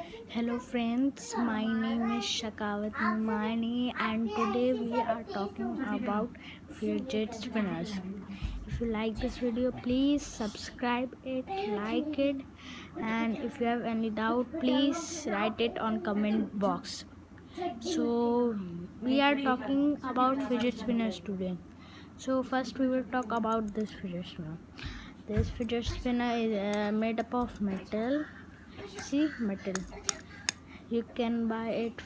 Hello friends, my name is Shakavat Numani and today we are talking about fidget spinners. If you like this video, please subscribe it, like it, and if you have any doubt, please write it on comment box. So we are talking about fidget spinners today. So first we will talk about this fidget spinner. This fidget spinner is made up of metal. See, metal. You can buy it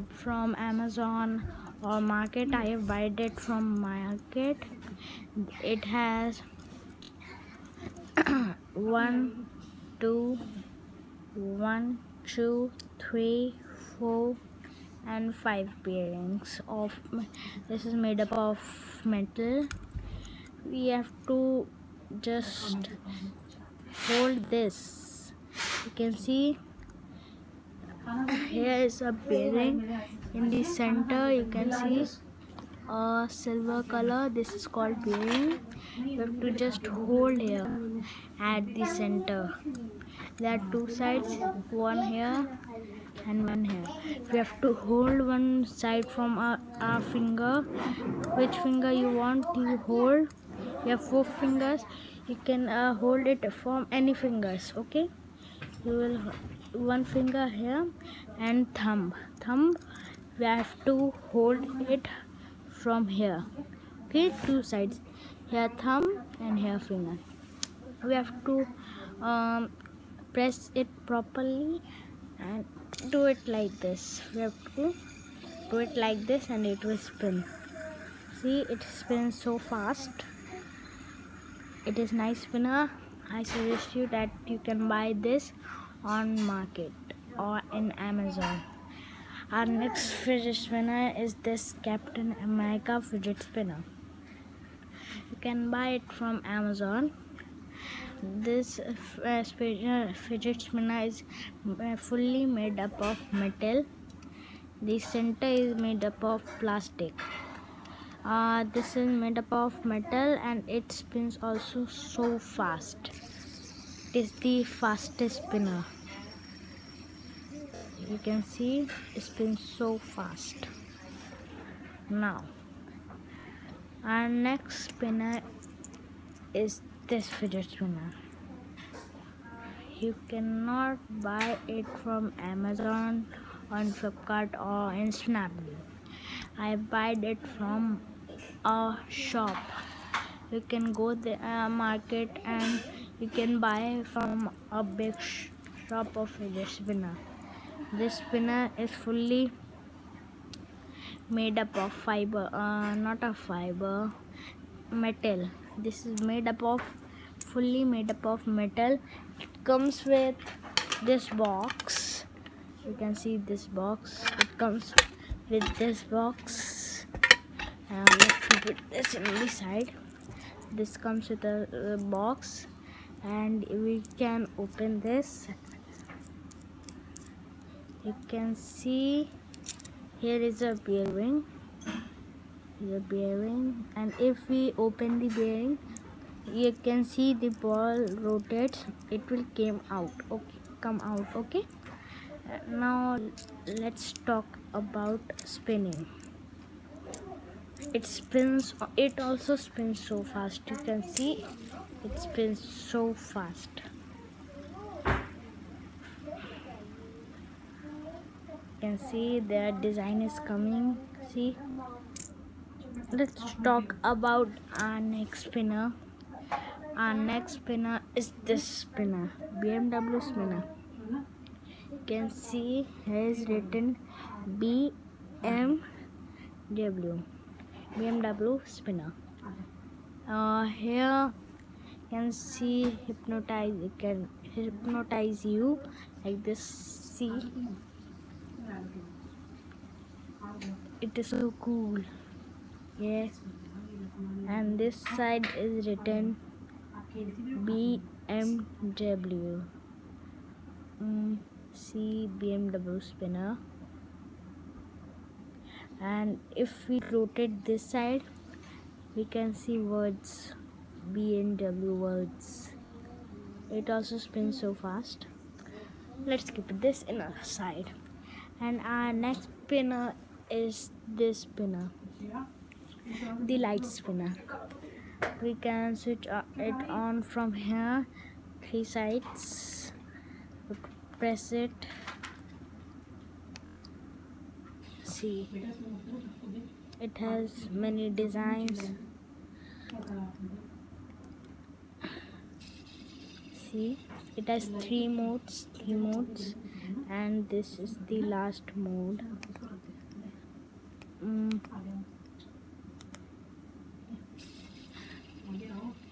from Amazon or market. I have bought it from market. It has one, two, one, two, three, four, and five bearings. Of this is made up of metal. We have to just hold this. You can see. Here is a bearing. In the center you can see a silver color. This is called bearing. You have to just hold here at the center. There are two sides, one here and one here. We have to hold one side from our finger. Which finger you want to hold? You have 4 fingers. You can hold it from any fingers. Okay, you will one finger here and thumb we have to hold it from here. Okay, two sides, here thumb and here finger. We have to press it properly and do it like this. We have to do it like this and it will spin. See, it spins so fast. It is nice spinner. I suggest you that you can buy this on market or in Amazon. Our next fidget spinner is this Captain America fidget spinner. You can buy it from Amazon. This fidget spinner is fully made up of metal. The center is made up of plastic. This is made up of metal and it spins also so fast. It is the fastest spinner. You can see it spins so fast. Now our next spinner is this fidget spinner. You cannot buy it from Amazon, on Flipkart or in Snapdeal. I bought it from a shop. You can go the market and you can buy from a big shop of fidget spinner. This spinner is fully made up of fiber, not a fiber, metal. This is made up of fully made up of metal. It comes with this box. You can see this box. It comes with this box. Let's put this in the side. This comes with a box and we can open this. You can see here is a bearing. And if we open the bearing, you can see the ball rotates. It will come out. Okay. Now let's talk about spinning. It also spins so fast. You can see it spins so fast. You can see their design is coming. See, let's talk about our next spinner. Our next spinner is this spinner, BMW spinner. You can see here is written BMW spinner. Here you can see hypnotize. It can hypnotize you like this. See, it is so cool. Yes, and this side is written BMW. See, BMW spinner. And if we rotate this side, we can see words, BMW words. It also spins so fast. Let's keep this in a side. And our next spinner is this spinner, the light spinner. We can switch it on from here, 3 sides. Press it. See, it has many designs. See, it has three modes, and this is the last mode.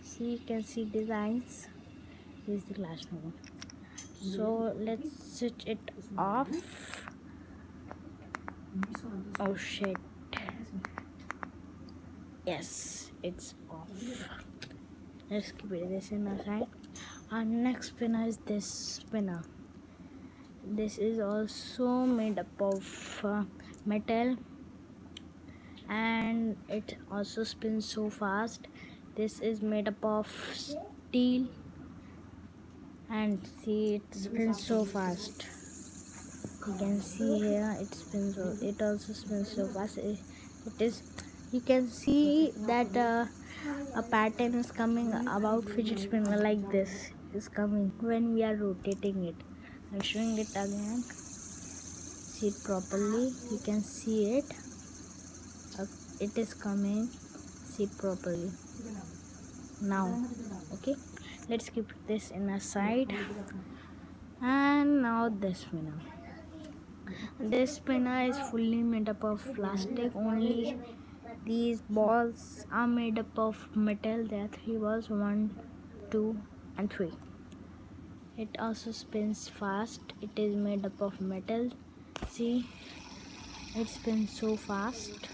See, you can see designs. This is the last mode. So let's switch it off. Oh shit. Yes, it's off. Let's keep this in the side. Our next spinner is this spinner. This is also made up of metal, and it also spins so fast. This is made up of steel, and see, it spins so fast. You can see here it also spins so fast. You can see that a pattern is coming about fidget spinner like this is coming when we are rotating it. I'm showing it again. See it properly. You can see it. It is coming. See it properly. Now, okay. Let's keep this in a side. And now this spinner. This spinner is fully made up of plastic. Only these balls are made up of metal. There are 3 balls, 1, 2, and 3. It also spins fast. It is made up of metal. See, it spins so fast.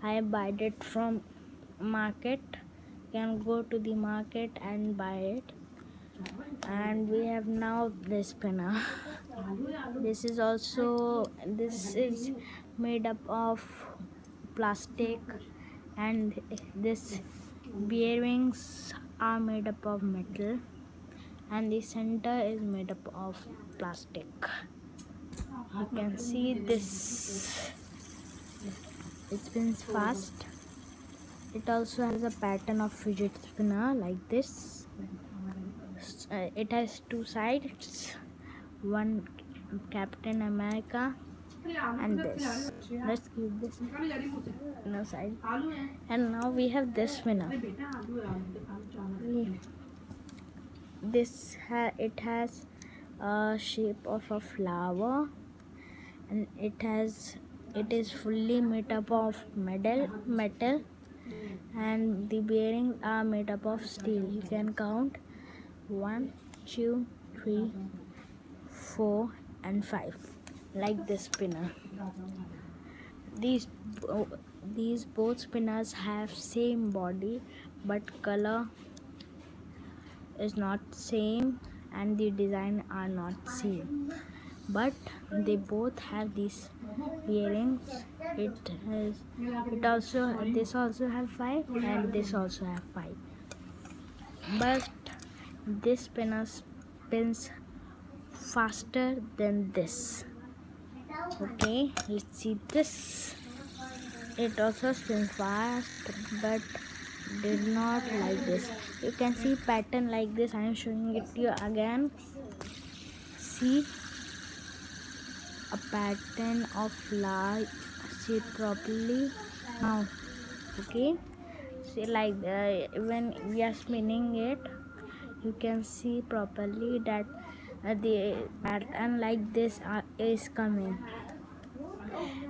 I bought it from market. You can go to the market and buy it. And we have now this spinner. This is made up of plastic, and this bearings are made up of metal, and the center is made up of plastic. You can see this. It spins fast. It also has a pattern of fidget spinner like this. It has 2 sides, one Captain America and this. Let's keep this in a side. And now we have this spinner. It has a shape of a flower, and it is fully made up of metal, and the bearings are made up of steel. You can count 1, 2, 3, 4, and 5 like this spinner. These both spinners have same body, but color is not same and the design are not same, but they both have these bearings. This also have 5 and this also have 5, but this spinner spins faster than this. Okay, let's see this. It also spins fast, but did not like this. You can see pattern like this. I am showing it to you again. See a pattern of light. See it properly now. Okay, see like when we are spinning it, you can see properly that the pattern like this is coming.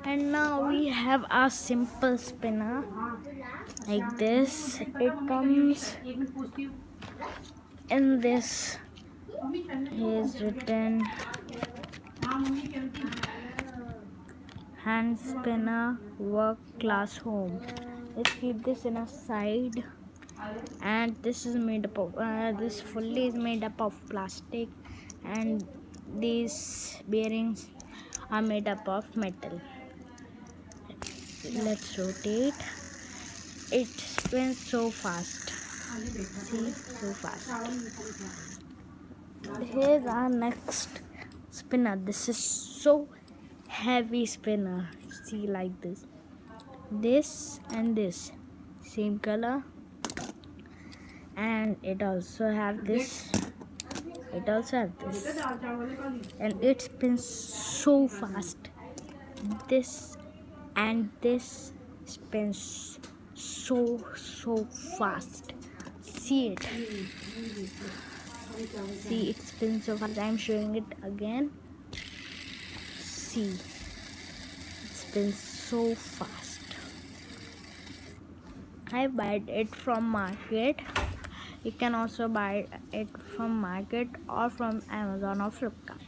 And now we have a simple spinner like this. It comes in this. Here is written hand spinner, work, class, home. Let's keep this in a side. And this is made up of this fully is made up of plastic, and these bearings are made up of metal. Let's rotate. It spins so fast. See, so fast. Here's our next spinner. This is so heavy spinner. See, like this and this same color, and it also have this, and it spins so fast. This and this spins so fast. See it. See, it spins so fast. I'm showing it again. See, it spins so fast. I bought it from market. You can also buy it from market or from Amazon or Flipkart.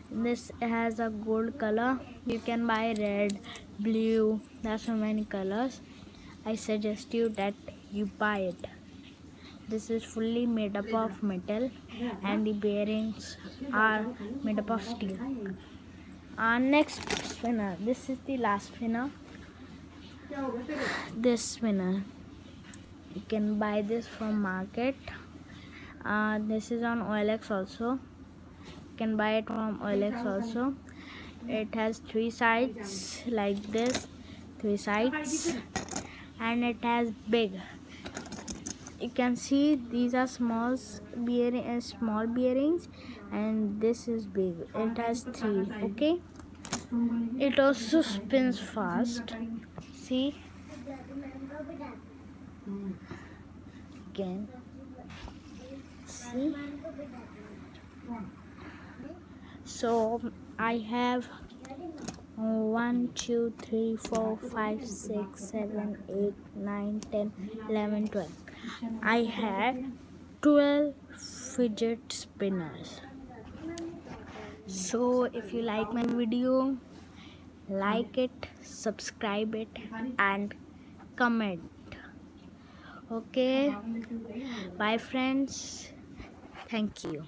This has a gold color. You can buy red, blue. There are so many colors. I suggest you that you buy it. This is fully made up of metal, and the bearings are made up of steel. Our next spinner. This is the last spinner. This spinner, you can buy this from market. This is on OLX also. You can buy it from OLX also. It has 3 sides like this, 3 sides, and it has big. You can see these are small bearings, and this is big. It has 3. Okay. It also spins fast. See. Again. See. So I have 1 2 3 4 5 6 7 8 9 10 11 12. I had 12 fidget spinners. So if you like my video, like it, subscribe it, and comment. Okay, bye friends. Thank you.